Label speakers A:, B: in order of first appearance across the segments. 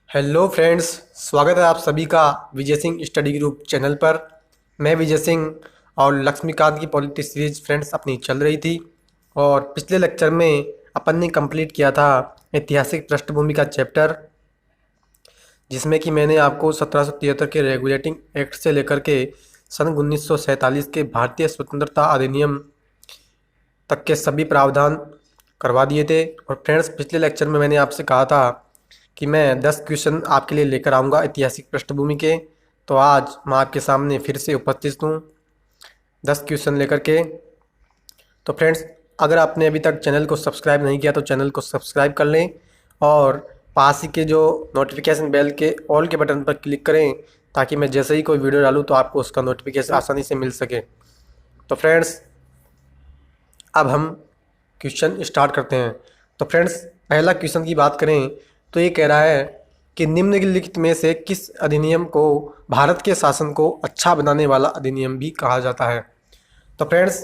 A: Hello friends, स्वागत है आप सभी का Vijay Singh study group channel पर। मैं विजय सिंह और लक्ष्मीकांत की पॉलिटी सीरीज फ्रेंड्स अपनी चल रही थी और पिछले लेक्चर में अपन ने कंप्लीट किया था ऐतिहासिक पृष्ठभूमि का चैप्टर, जिसमें कि मैंने आपको 1773 के रेगुलेटिंग एक्ट से लेकर के सन 1947 के भारतीय स्वतंत्रता अधिनियम तक के सभी प्रावधान करवा दिए थे। और फ्रेंड्स, पिछले लेक्चर में मैंने आपसे कहा था कि मैं 10 क्वेश्चन आपके लिए लेकर आऊँगा ऐतिहासिक पृष्ठभूमि के। तो आज मैं आपके सामने फिर से उपस्थित हूँ 10 क्वेश्चन लेकर के। तो फ्रेंड्स, अगर आपने अभी तक चैनल को सब्सक्राइब नहीं किया तो चैनल को सब्सक्राइब कर लें और पास ही के जो नोटिफिकेशन बेल के ऑल के बटन पर क्लिक करें, ताकि मैं जैसे ही कोई वीडियो डालूँ तो आपको उसका नोटिफिकेशन आसानी से मिल सके। तो फ्रेंड्स, अब हम क्वेश्चन स्टार्ट करते हैं। तो फ्रेंड्स, पहला क्वेश्चन की बात करें तो ये कह रहा है कि निम्नलिखित में से किस अधिनियम को भारत के शासन को अच्छा बनाने वाला अधिनियम भी कहा जाता है। तो फ्रेंड्स,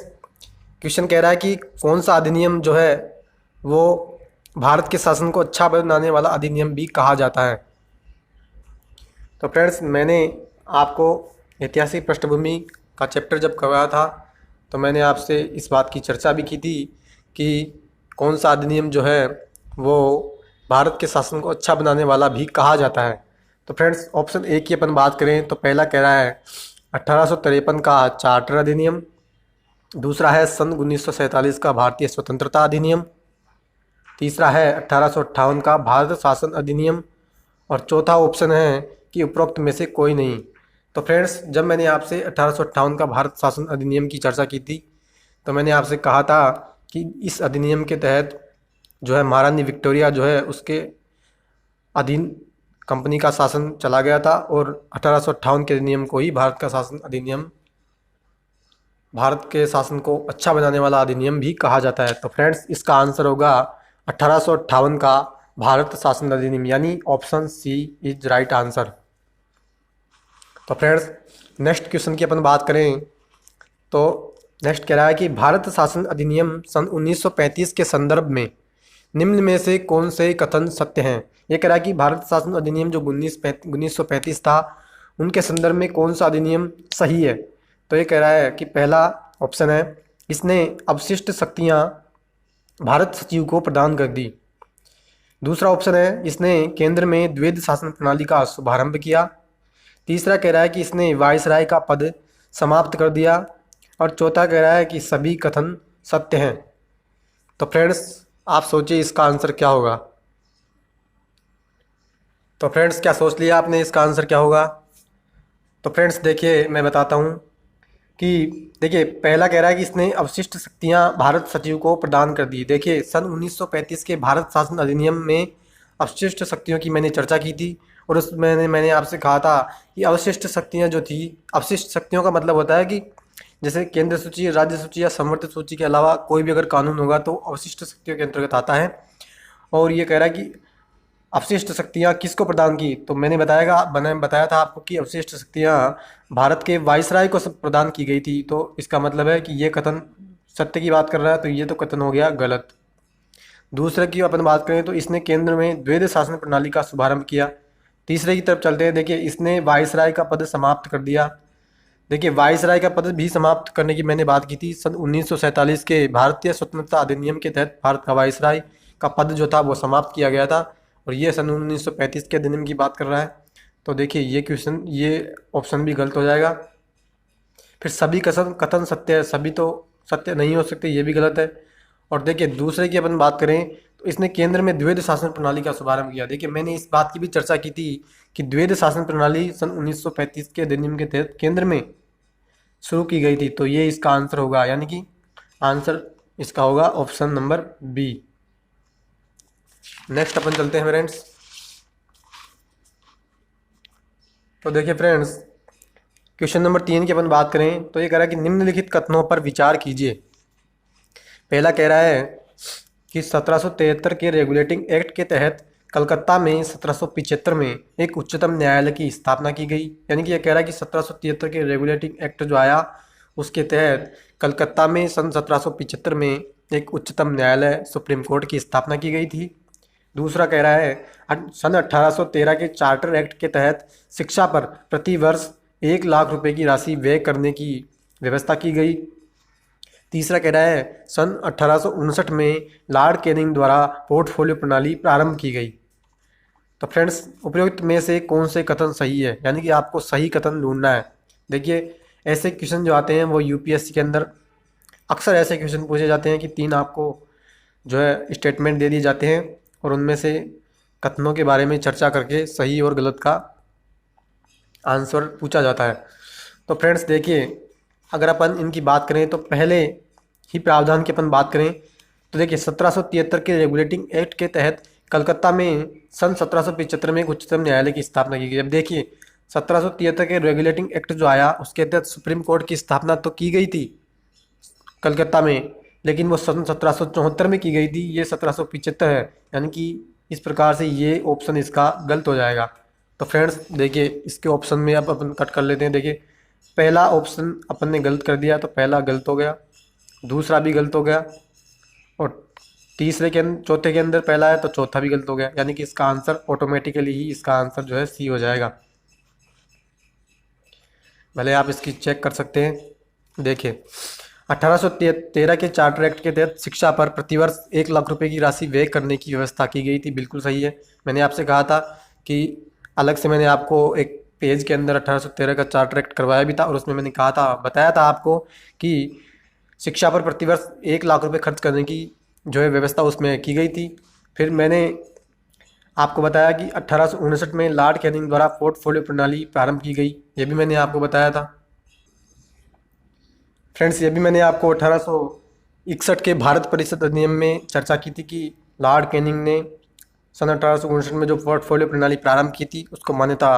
A: क्वेश्चन कह रहा है कि कौन सा अधिनियम जो है वो भारत के शासन को अच्छा बनाने वाला अधिनियम भी कहा जाता है। तो फ्रेंड्स, मैंने आपको ऐतिहासिक पृष्ठभूमि का चैप्टर जब करवाया था तो मैंने आपसे इस बात की चर्चा भी की थी कि कौन सा अधिनियम जो है वो भारत के शासन को अच्छा बनाने वाला भी कहा जाता है। तो फ्रेंड्स, ऑप्शन ए की अपन बात करें तो पहला कह रहा है 1853 का चार्टर अधिनियम, दूसरा है सन 1947 का भारतीय स्वतंत्रता अधिनियम, तीसरा है 1858 का भारत शासन अधिनियम और चौथा ऑप्शन है कि उपरोक्त में से कोई नहीं। तो फ्रेंड्स, जब मैंने आपसे 1858 का भारत शासन अधिनियम की चर्चा की थी तो मैंने आपसे कहा था कि इस अधिनियम के तहत जो है महारानी विक्टोरिया जो है उसके अधीन कंपनी का शासन चला गया था और 1858 के अधिनियम को ही भारत का शासन अधिनियम, भारत के शासन को अच्छा बनाने वाला अधिनियम भी कहा जाता है। तो फ्रेंड्स, इसका आंसर होगा 1858 का भारत शासन अधिनियम, यानी option C is right answer. तो फ्रेंड्स, नेक्स्ट क्वेश्चन की अपन बात करें तो नेक्स्ट कह रहा है कि भारत शासन अधिनियम सन 1935 के संदर्भ में निम्न में से कौन से कथन सत्य हैं। ये कह रहा है कि भारत शासन अधिनियम जो 1935 था उनके संदर्भ में कौन सा अधिनियम सही है। तो ये कह रहा है कि पहला ऑप्शन है इसने अवशिष्ट शक्तियाँ भारत सचिव को प्रदान कर दी, दूसरा ऑप्शन है इसने केंद्र में द्वैध शासन प्रणाली का शुभारंभ किया, तीसरा कह रहा है कि इसने वायसराय का पद समाप्त कर दिया और चौथा कह रहा है कि सभी कथन सत्य हैं। तो फ्रेंड्स, आप सोचिए इसका आंसर क्या होगा। तो फ्रेंड्स, क्या सोच लिया आपने इसका आंसर क्या होगा। तो फ्रेंड्स देखिए, मैं बताता हूँ कि देखिए, पहला कह रहा है कि इसने अवशिष्ट शक्तियाँ भारत सचिव को प्रदान कर दी। देखिए, सन 1935 के भारत शासन अधिनियम में अवशिष्ट शक्तियों की मैंने चर्चा की थी और उसमें मैंने आपसे कहा था कि अवशिष्ट शक्तियाँ जो थी, अवशिष्ट शक्तियों का मतलब होता है कि जैसे केंद्र सूची, राज्य सूची या समवर्ती सूची के अलावा कोई भी अगर कानून होगा तो अवशिष्ट शक्तियों के अंतर्गत आता है। और ये कह रहा है कि अवशिष्ट शक्तियाँ किसको प्रदान की, तो मैंने बताया था आपको कि अवशिष्ट शक्तियाँ भारत के वायसराय को सब प्रदान की गई थी। तो इसका मतलब है कि ये कथन सत्य की बात कर रहा है, तो ये तो कथन हो गया गलत। दूसरे की अपन बात करें तो इसने केंद्र में द्वैध शासन प्रणाली का शुभारंभ किया। तीसरे की तरफ चलते हैं, देखिए इसने वायसराय का पद समाप्त कर दिया। देखिए, वायसराय का पद भी समाप्त करने की मैंने बात की थी। सन 1947 के भारतीय स्वतंत्रता अधिनियम के तहत भारत का वायसराय का पद जो था वो समाप्त किया गया था और ये सन 1935 के अधिनियम की बात कर रहा है। तो देखिए, ये ऑप्शन भी गलत हो जाएगा। फिर सभी कथन कथन सत्य है, सभी तो सत्य नहीं हो सकते, ये भी गलत है। और देखिए, दूसरे की अपन बात करें तो इसने केंद्र में द्वैध शासन प्रणाली का शुभारंभ किया। देखिए, मैंने इस बात की भी चर्चा की थी कि द्वैध शासन प्रणाली सन 1935 के अधिनियम के तहत केंद्र में शुरू की गई थी। तो ये इसका आंसर होगा, यानी कि आंसर इसका होगा ऑप्शन नंबर बी। नेक्स्ट अपन चलते हैं फ्रेंड्स। तो देखिए फ्रेंड्स, क्वेश्चन नंबर 3 की अपन बात करें तो ये कह रहा है कि निम्नलिखित कथनों पर विचार कीजिए। पहला कह रहा है कि 1773 के रेगुलेटिंग एक्ट के तहत कलकत्ता में 1775 में एक उच्चतम न्यायालय की स्थापना की गई। यानी कि यह कह रहा है कि 1773 के रेगुलेटिंग एक्ट जो आया उसके तहत कलकत्ता में सन 1775 में एक उच्चतम न्यायालय सुप्रीम कोर्ट की स्थापना की गई थी। दूसरा कह रहा है सन 1813 के चार्टर एक्ट के तहत शिक्षा पर प्रति वर्ष 1 लाख रुपए की राशि व्यय करने की व्यवस्था की गई। तीसरा कह रहा है सन 1859 में लॉर्ड कैनिंग द्वारा पोर्टफोलियो प्रणाली प्रारंभ की गई। तो फ्रेंड्स, उपयुक्त में से कौन से कथन सही है, यानी कि आपको सही कथन ढूंढना है। देखिए, ऐसे क्वेश्चन जो आते हैं वो यूपीएससी के अंदर अक्सर ऐसे क्वेश्चन पूछे जाते हैं कि 3 आपको जो है स्टेटमेंट दे दिए जाते हैं और उनमें से कथनों के बारे में चर्चा करके सही और गलत का आंसर पूछा जाता है। तो फ्रेंड्स देखिए, अगर अपन इनकी बात करें तो पहले ही प्रावधान की अपन बात करें तो देखिए 1773 के रेगुलेटिंग एक्ट के तहत कलकत्ता में सन 1775 में एक उच्चतम न्यायालय की स्थापना की गई। अब देखिए 1773 के रेगुलेटिंग एक्ट जो आया उसके तहत सुप्रीम कोर्ट की स्थापना तो की गई थी कलकत्ता में, लेकिन वो सन 1774 में की गई थी, ये 1775 है, यानी कि इस प्रकार से ये ऑप्शन इसका गलत हो जाएगा। तो फ्रेंड्स देखिए, इसके ऑप्शन में अब अपन कट कर लेते हैं। देखिए, पहला ऑप्शन अपन ने गलत कर दिया तो पहला गलत हो गया, दूसरा भी गलत हो गया, और चौथे के अंदर पहला है तो चौथा भी गलत हो गया, यानी कि इसका आंसर ऑटोमेटिकली ही इसका आंसर जो है सी हो जाएगा। भले आप इसकी चेक कर सकते हैं। देखिए 1813 के चार्टर एक्ट के तहत शिक्षा पर प्रतिवर्ष 1 लाख रुपए की राशि व्यय करने की व्यवस्था की गई थी, बिल्कुल सही है। मैंने आपसे कहा था कि अलग से मैंने आपको एक पेज के अंदर 1813 का चार्टर एक्ट करवाया भी था और उसमें मैंने कहा था, बताया था आपको कि शिक्षा पर प्रतिवर्ष 1 लाख रुपए खर्च करने की जो है व्यवस्था उसमें की गई थी। फिर मैंने आपको बताया कि 1859 में लॉर्ड कैनिंग द्वारा पोर्टफोलियो प्रणाली प्रारंभ की गई, ये भी मैंने आपको बताया था। फ्रेंड्स, ये भी मैंने आपको 1861 के भारत परिषद अधिनियम में चर्चा की थी कि लॉर्ड कैनिंग ने सन 1859 में जो पोर्टफोलियो प्रणाली प्रारंभ की थी उसको मान्यता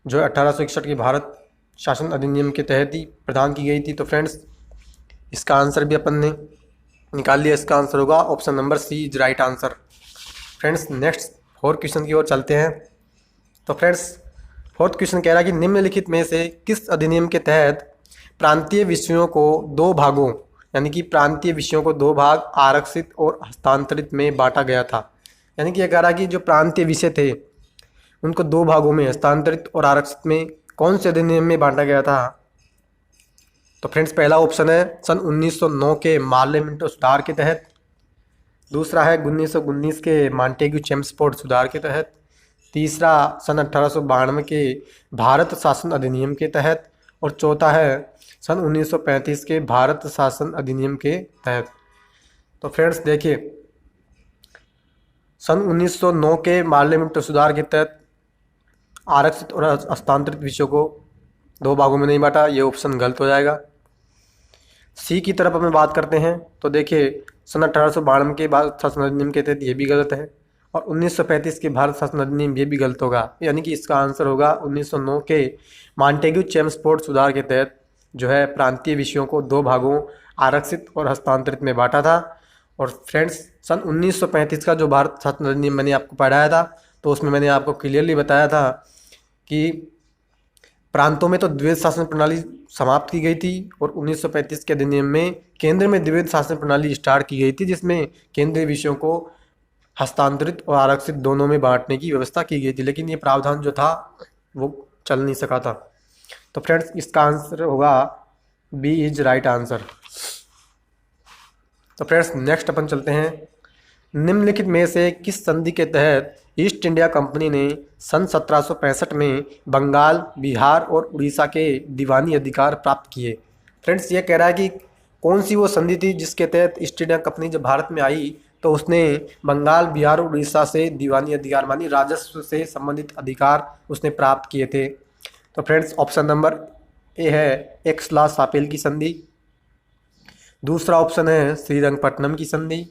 A: जो 1861 के भारत शासन अधिनियम के तहत ही प्रदान की गई थी। तो फ्रेंड्स, इसका आंसर भी अपन ने निकाल लिया, इसका आंसर होगा option number C is right answer. Friends, next 4th question की ओर चलते हैं। तो फ्रेंड्स, 4th क्वेश्चन कह रहा है कि निम्नलिखित में से किस अधिनियम के तहत प्रांतीय विषयों को 2 भागों, यानी कि प्रांतीय विषयों को 2 भाग आरक्षित और हस्तांतरित में बांटा गया था। यानी कि यह कह रहा है कि जो प्रांतीय विषय थे उनको 2 भागों में हस्तांतरित और आरक्षित में कौन से अधिनियम में बांटा गया था। तो फ्रेंड्स, पहला ऑप्शन है सन 1909 के मार्ले मिंटो सुधार के तहत, दूसरा है 1919 के मॉन्टेग्यू चेम्सफोर्ड सुधार के तहत, तीसरा सन 1892 के भारत शासन अधिनियम के तहत, और चौथा है सन 1935 के भारत शासन अधिनियम के तहत। तो फ्रेंड्स देखिए, सन 1909 के मार्ले मिंटो सुधार के तहत आरक्षित और हस्तांतरित विषयों को 2 भागों में नहीं बांटा, ये ऑप्शन गलत हो जाएगा। सी की तरफ हमें बात करते हैं तो देखिए सन 1892 के भारत शासन अधिनियम के तहत ये भी गलत है, और 1935 के भारत शासन अधिनियम ये भी गलत होगा, यानी कि इसका आंसर होगा 1909 के मॉन्टेग्यू चेम्सफोर्ड सुधार के तहत जो है प्रांतीय विषयों को 2 भागों आरक्षित और हस्तांतरित में बांटा था। और फ्रेंड्स, सन 1935 का जो भारत शासन अधिनियम मैंने आपको पढ़ाया था तो उसमें मैंने आपको क्लियरली बताया था कि प्रांतों में तो द्विवेद शासन प्रणाली समाप्त की गई थी और 1935 के अधिनियम में केंद्र में द्विवेद शासन प्रणाली स्टार्ट की गई थी, जिसमें केंद्रीय विषयों को हस्तांतरित और आरक्षित दोनों में बांटने की व्यवस्था की गई थी, लेकिन ये प्रावधान जो था वो चल नहीं सका था। तो फ्रेंड्स, इसका आंसर होगा बी इज राइट आंसर। तो फ्रेंड्स, नेक्स्ट अपन चलते हैं। निम्नलिखित में से किस संधि के तहत ईस्ट इंडिया कंपनी ने सन 1765 में बंगाल, बिहार और उड़ीसा के दीवानी अधिकार प्राप्त किए। फ्रेंड्स, ये कह रहा है कि कौन सी वो संधि थी जिसके तहत ईस्ट इंडिया कंपनी जब भारत में आई तो उसने बंगाल, बिहार और उड़ीसा से दीवानी अधिकार मानी राजस्व से संबंधित अधिकार उसने प्राप्त किए थे। तो फ्रेंड्स, ऑप्शन नंबर ए है एक्सला सापेल की संधि, दूसरा ऑप्शन है श्रीरंगपट्टनम की संधि,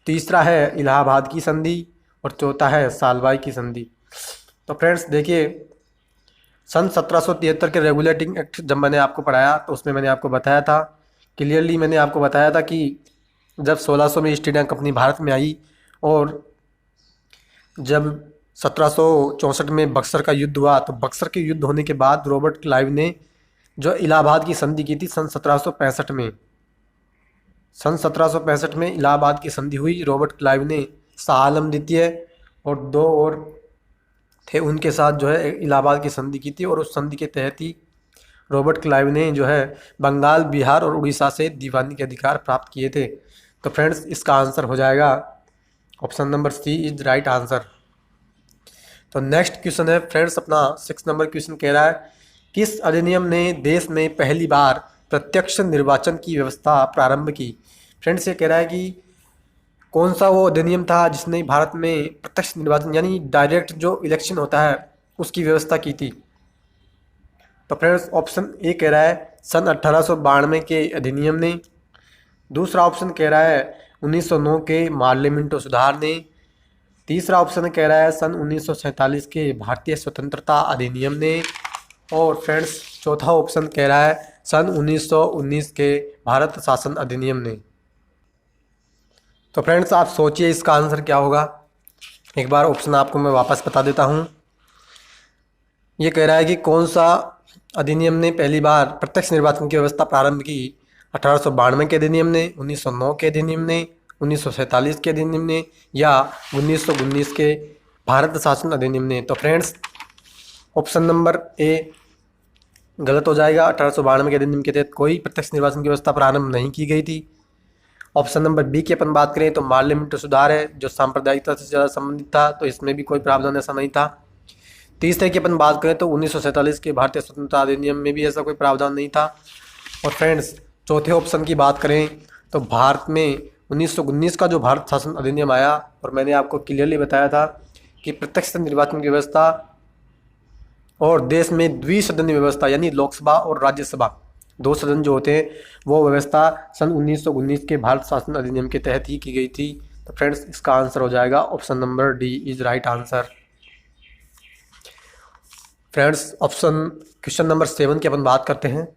A: तीसरा है इलाहाबाद की संधि, और चौथा है सालवाई की संधि। तो फ्रेंड्स देखिए, सन 1773 के रेगुलेटिंग एक्ट जब मैंने आपको पढ़ाया तो उसमें मैंने आपको बताया था क्लियरली, मैंने आपको बताया था कि जब 1600 में ईस्ट इंडिया कंपनी भारत में आई और जब 1764 में बक्सर का युद्ध हुआ तो बक्सर के युद्ध होने के बाद रॉबर्ट क्लाइव ने जो इलाहाबाद की संधि की थी सन 1765 में, सन 1765 में इलाहाबाद की संधि हुई। रॉबर्ट क्लाइव ने शाह आलम द्वितीय और दो और थे उनके साथ जो है इलाहाबाद की संधि की थी, और उस संधि के तहत ही रॉबर्ट क्लाइव ने जो है बंगाल, बिहार और उड़ीसा से दीवानी के अधिकार प्राप्त किए थे। तो फ्रेंड्स इसका आंसर हो जाएगा option number C is right answer. तो नेक्स्ट क्वेश्चन है फ्रेंड्स अपना 6 नंबर क्वेश्चन कह रहा है, किस अधिनियम ने देश में पहली बार प्रत्यक्ष निर्वाचन की व्यवस्था प्रारंभ की। फ्रेंड्स ये कह रहा है कि कौन सा वो अधिनियम था जिसने भारत में प्रत्यक्ष निर्वाचन यानी डायरेक्ट जो इलेक्शन होता है उसकी व्यवस्था की थी। तो फ्रेंड्स ऑप्शन ए कह रहा है सन 1892 के अधिनियम ने। दूसरा ऑप्शन कह रहा है 1909 के मार्लियामेंटो सुधार ने। तीसरा ऑप्शन कह रहा है सन 1947 के भारतीय स्वतंत्रता अधिनियम ने। और फ्रेंड्स चौथा ऑप्शन कह रहा है सन 1919 के भारत शासन अधिनियम ने। तो फ्रेंड्स आप सोचिए इसका आंसर क्या होगा। एक बार ऑप्शन आपको मैं वापस बता देता हूँ। ये कह रहा है कि कौन सा अधिनियम ने पहली बार प्रत्यक्ष निर्वाचन की व्यवस्था प्रारंभ की। 1892 के अधिनियम ने, 1909 के अधिनियम ने, 1947 के अधिनियम ने, या 1919 के भारत शासन अधिनियम ने। तो फ्रेंड्स ऑप्शन नंबर ए गलत हो जाएगा। 1892 के अधिनियम के तहत कोई प्रत्यक्ष निर्वाचन की व्यवस्था प्रारंभ नहीं की गई थी। ऑप्शन नंबर बी की अपन बात करें तो मार्लियामेंटो सुधार है जो सांप्रदायिकता से ज़्यादा संबंधित था, तो इसमें भी कोई प्रावधान ऐसा नहीं था। तीसरे की अपन बात करें तो 1947 के भारतीय स्वतंत्रता अधिनियम में भी ऐसा कोई प्रावधान नहीं था। और फ्रेंड्स चौथे ऑप्शन की बात करें तो भारत में 1919 का जो भारत शासन अधिनियम आया, और मैंने आपको क्लियरली बताया था कि प्रत्यक्ष निर्वाचन की व्यवस्था और देश में द्विसदनीय व्यवस्था यानी लोकसभा और राज्यसभा दो सदन जो होते हैं वो व्यवस्था सन 1919 के भारत शासन अधिनियम के तहत ही की गई थी। तो फ्रेंड्स इसका आंसर हो जाएगा option number D is right answer. Friends question number 7 की अपन बात करते हैं।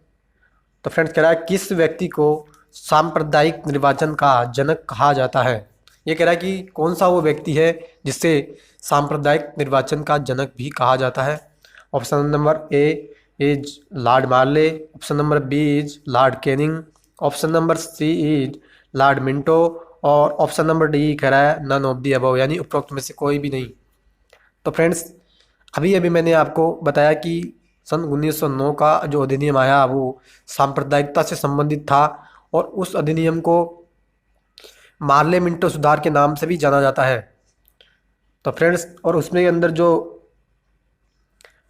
A: तो फ्रेंड्स कह रहा है किस व्यक्ति को सांप्रदायिक निर्वाचन का जनक कहा जाता है। ये कह रहा है कि कौन सा वो व्यक्ति है जिससे सांप्रदायिक निर्वाचन का जनक भी कहा जाता है। Option number A is Lord Morley, option number B is Lord Canning, option number C is Lord Minto, और ऑप्शन नंबर डी कह रहा है नन ऑफ दी अबव यानी उपरोक्त में से कोई भी नहीं। तो फ्रेंड्स अभी अभी मैंने आपको बताया कि सन 1909 का जो अधिनियम आया वो सांप्रदायिकता से संबंधित था, और उस अधिनियम को मार्ले मिंटो सुधार के नाम से भी जाना जाता है। तो फ्रेंड्स और उसमें अंदर जो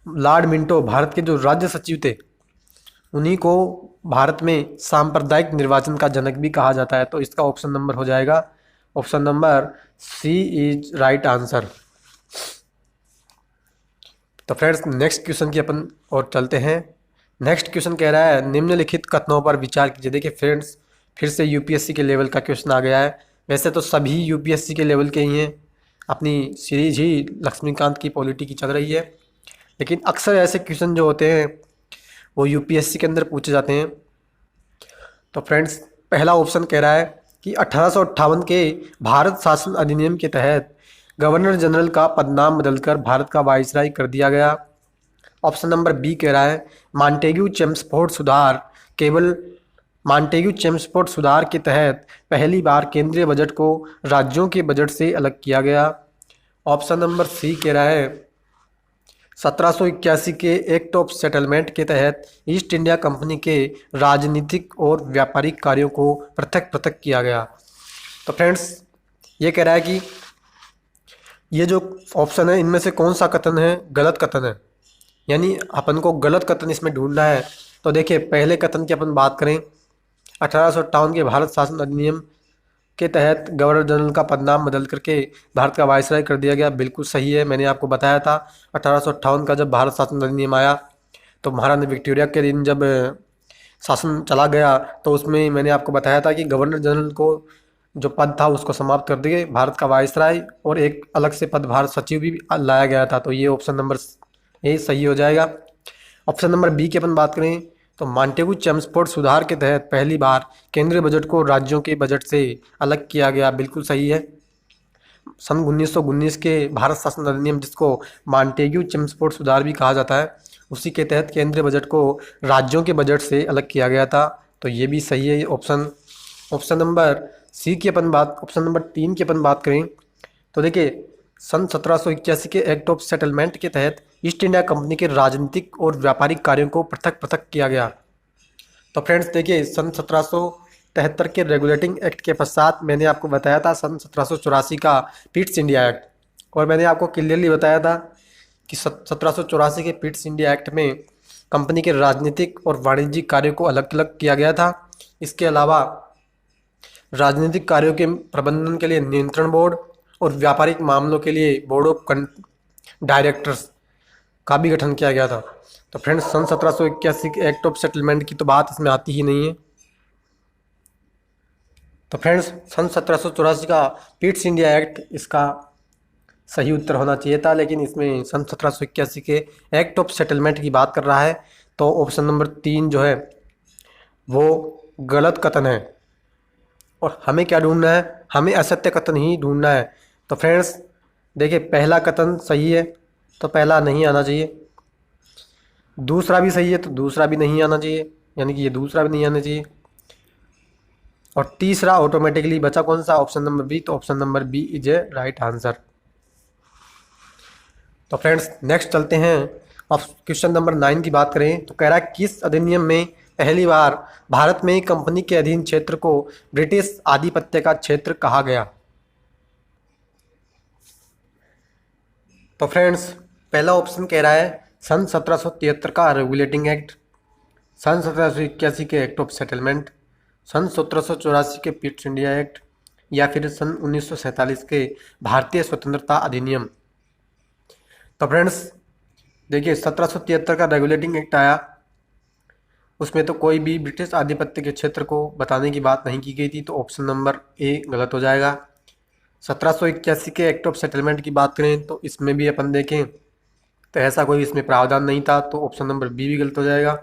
A: लॉर्ड मिंटो भारत के जो राज्य सचिव थे उन्हीं को भारत में सांप्रदायिक निर्वाचन का जनक भी कहा जाता है। तो इसका ऑप्शन नंबर हो जाएगा option number C is right answer. तो फ्रेंड्स नेक्स्ट क्वेश्चन की अपन और चलते हैं। नेक्स्ट क्वेश्चन कह रहा है निम्नलिखित कथनों पर विचार कीजिए। देखिए फ्रेंड्स फिर से यूपीएससी के लेवल का क्वेश्चन आ गया है। वैसे तो सभी यूपीएससी के लेवल के ही हैं, अपनी सीरीज ही लक्ष्मीकांत की पॉलिटी की चल रही है, लेकिन अक्सर ऐसे क्वेश्चन जो होते हैं वो यूपीएससी के अंदर पूछे जाते हैं। तो फ्रेंड्स पहला ऑप्शन कह रहा है कि 1858 के भारत शासन अधिनियम के तहत गवर्नर जनरल का पदनाम बदलकर भारत का वाइसराय कर दिया गया। ऑप्शन नंबर बी कह रहा है मॉन्टेग्यू चेम्सफोर्ड सुधार केवल मॉन्टेग्यू चेम्सफोर्ड सुधार के तहत पहली बार केंद्रीय बजट को राज्यों के बजट से अलग किया गया। ऑप्शन नंबर सी कह रहा है 1781 के एक्ट ऑफ सेटलमेंट के तहत ईस्ट इंडिया कंपनी के राजनीतिक और व्यापारिक कार्यों को पृथक पृथक किया गया। तो फ्रेंड्स ये कह रहा है कि ये जो ऑप्शन है इनमें से कौन सा कथन है गलत कथन है, यानी अपन को गलत कथन इसमें ढूंढना है। तो देखिए पहले कथन की अपन बात करें 1858 के भारत शासन अधिनियम के तहत गवर्नर जनरल का पदनाम बदल करके भारत का वायसराय कर दिया गया, बिल्कुल सही है। मैंने आपको बताया था 1858 का जब भारत शासन अधिनियम आया तो महारानी विक्टोरिया के दिन जब शासन चला गया तो उसमें मैंने आपको बताया था कि गवर्नर जनरल को जो पद था उसको समाप्त कर दिए, भारत का वायसराय और एक अलग से पद भारत सचिव भी लाया गया था। तो ये ऑप्शन नंबर ए सही हो जाएगा। ऑप्शन नंबर बी की अपन बात करें तो मॉन्टेग्यू चेम्सफोर्ड सुधार के तहत पहली बार केंद्रीय बजट को राज्यों के बजट से अलग किया गया, बिल्कुल सही है। सन 1919 के भारत शासन अधिनियम जिसको मॉन्टेग्यू चेम्सफोर्ड सुधार भी कहा जाता है उसी के तहत केंद्रीय बजट को राज्यों के बजट से अलग किया गया था। तो ये भी सही है ऑप्शन। ऑप्शन नंबर सी की अपन बात ऑप्शन नंबर 3 की अपन बात करें तो देखिए सन 1781 के एक्ट ऑफ सेटलमेंट के तहत ईस्ट इंडिया कंपनी के राजनीतिक और व्यापारिक कार्यों को पृथक पृथक किया गया। तो फ्रेंड्स देखिए, सन 1773 के रेगुलेटिंग एक्ट के पश्चात मैंने आपको बताया था सन 1784 का पिट्स इंडिया एक्ट, और मैंने आपको क्लियरली बताया था कि 1784 के पिट्स इंडिया एक्ट में कंपनी के राजनीतिक और वाणिज्यिक कार्यों को अलग अलग किया गया था। इसके अलावा राजनीतिक कार्यों के प्रबंधन के लिए नियंत्रण बोर्ड और व्यापारिक मामलों के लिए बोर्ड ऑफ डायरेक्टर्स का भी गठन किया गया था। तो फ्रेंड्स, सन 1781 के एक्ट ऑफ सेटलमेंट की तो बात इसमें आती ही नहीं है। तो फ्रेंड्स, सन 1784 का पिट्स इंडिया एक्ट इसका सही उत्तर होना चाहिए था, लेकिन इसमें सन 1781 के एक्ट ऑफ सेटलमेंट की बात कर रहा है, तो ऑप्शन नंबर 3 जो है वो गलत कथन है। और हमें क्या ढूंढना है? हमें असत्य कथन ही ढूंढना है। तो फ्रेंड्स देखिए, पहला कथन सही है तो पहला नहीं आना चाहिए, दूसरा भी सही है तो दूसरा भी नहीं आना चाहिए, यानी कि ये दूसरा भी नहीं आना चाहिए, और तीसरा ऑटोमेटिकली बचा कौन सा? Option number B. तो option number B is a right answer. तो फ्रेंड्स नेक्स्ट चलते हैं। अब क्वेश्चन नंबर 9 की बात करें तो कह रहा है किस अधिनियम में पहली बार भारत में कंपनी के अधीन क्षेत्र को ब्रिटिश आधिपत्य का क्षेत्र कहा गया? तो फ्रेंड्स पहला ऑप्शन कह रहा है सन 1773 का रेगुलेटिंग एक्ट, सन 1781 के एक्ट ऑफ सेटलमेंट, सन 1784 के पिट्स इंडिया एक्ट, या फिर सन 1947 के भारतीय स्वतंत्रता अधिनियम। तो फ्रेंड्स देखिए, 1773 का रेगुलेटिंग एक्ट आया, उसमें तो कोई भी ब्रिटिश आधिपत्य के क्षेत्र को बताने की बात नहीं की गई थी, तो ऑप्शन नंबर ए गलत हो जाएगा। 1781 के एक्ट ऑफ सेटलमेंट की बात करें तो इसमें भी अपन देखें तो ऐसा कोई इसमें प्रावधान नहीं था, तो ऑप्शन नंबर बी भी गलत हो जाएगा।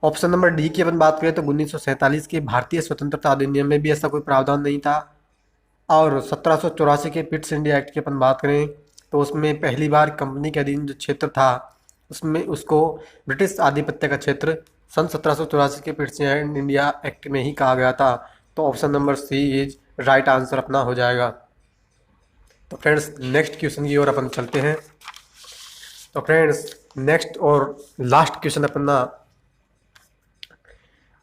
A: ऑप्शन नंबर डी की अपन बात करें तो 1947 के भारतीय स्वतंत्रता अधिनियम में भी ऐसा कोई प्रावधान नहीं था। और 1784 के पिट्स इंडिया एक्ट की अपन बात करें तो उसमें पहली बार कंपनी के अधीन जो क्षेत्र था उसमें उसको ब्रिटिश आधिपत्य का क्षेत्र सन 1784 के पिट्स इंडिया एक्ट में ही कहा गया था। तो option number C is right answer अपना हो जाएगा। तो फ्रेंड्स नेक्स्ट क्वेश्चन की ओर अपन चलते हैं। तो फ्रेंड्स नेक्स्ट और लास्ट क्वेश्चन अपना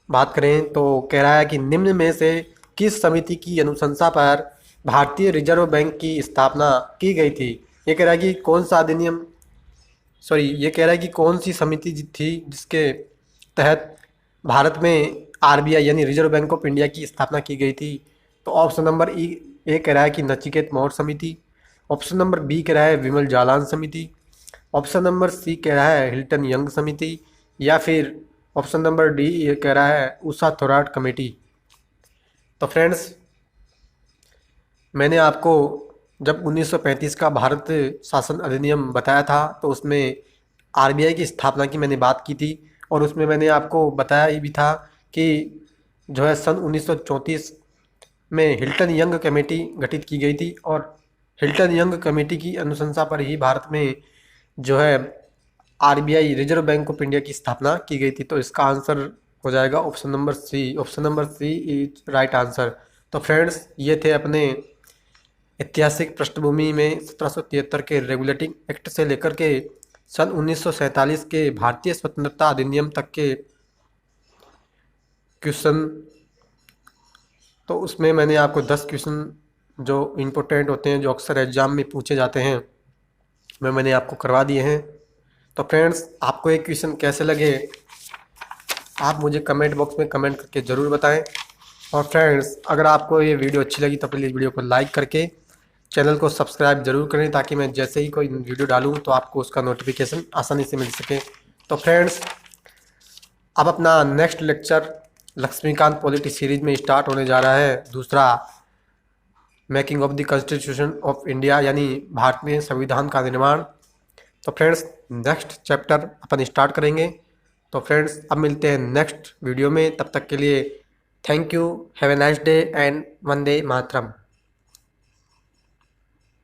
A: बात करें तो कह रहा है कि निम्न में से किस समिति की अनुशंसा पर भारतीय रिजर्व बैंक की स्थापना की गई थी? ये कह रहा है कि कौन सा अधिनियम, ये कह रहा है कि कौन सी समिति थी जिसके तहत भारत में आरबीआई यानी रिजर्व बैंक ऑफ इंडिया की स्थापना की गई थी? तो ऑप्शन नंबर ए कह रहा है कि नचिकेत मौर्य समिति, ऑप्शन नंबर बी कह रहा है विमल जालान समिति, ऑप्शन नंबर सी कह रहा है हिल्टन यंग समिति, या फिर ऑप्शन नंबर डी ये कह रहा है उषा थोराट कमेटी। तो फ्रेंड्स मैंने आपको जब 1935 का भारत शासन अधिनियम बताया था तो उसमें आरबीआई की स्थापना की मैंने बात की थी, और उसमें मैंने आपको बताया भी था कि जो है सन 1934 में हिल्टन यंग कमेटी गठित की गई थी, और हिल्टन यंग कमेटी की अनुशंसा पर ही भारत में जो है RBI reserve bank of India की स्थापना की गई थी। तो इसका आंसर हो जाएगा option number C. Option number C is right answer. तो फ्रेंड्स ये थे अपने ऐतिहासिक पृष्ठभूमि में 1773 के रेगुलेटिंग एक्ट से लेकर के सन 1947 के भारतीय स्वतंत्रता अधिनियम तक के क्वेश्चन। तो उसमें मैंने आपको 10 क्वेश्चन जो इम्पोर्टेंट होते हैं, जो अक्सर एग्जाम में पूछे जाते हैं, मैंने आपको करवा दिए हैं। तो फ्रेंड्स आपको ये क्वेश्चन कैसे लगे आप मुझे कमेंट बॉक्स में कमेंट करके ज़रूर बताएं। और फ्रेंड्स अगर आपको ये वीडियो अच्छी लगी तो प्लीज़ वीडियो को लाइक करके चैनल को सब्सक्राइब जरूर करें, ताकि मैं जैसे ही कोई वीडियो डालूँ तो आपको उसका नोटिफिकेशन आसानी से मिल सके। तो फ्रेंड्स अब अपना next lecture Laxmikanth polity series में स्टार्ट होने जा रहा है, दूसरा making of the constitution of India यानी भारत में संविधान का निर्माण। तो फ्रेंड्स नेक्स्ट चैप्टर अपन स्टार्ट करेंगे। तो फ्रेंड्स अब मिलते हैं नेक्स्ट वीडियो में, तब तक के लिए thank you, have a nice day and Vande Mataram.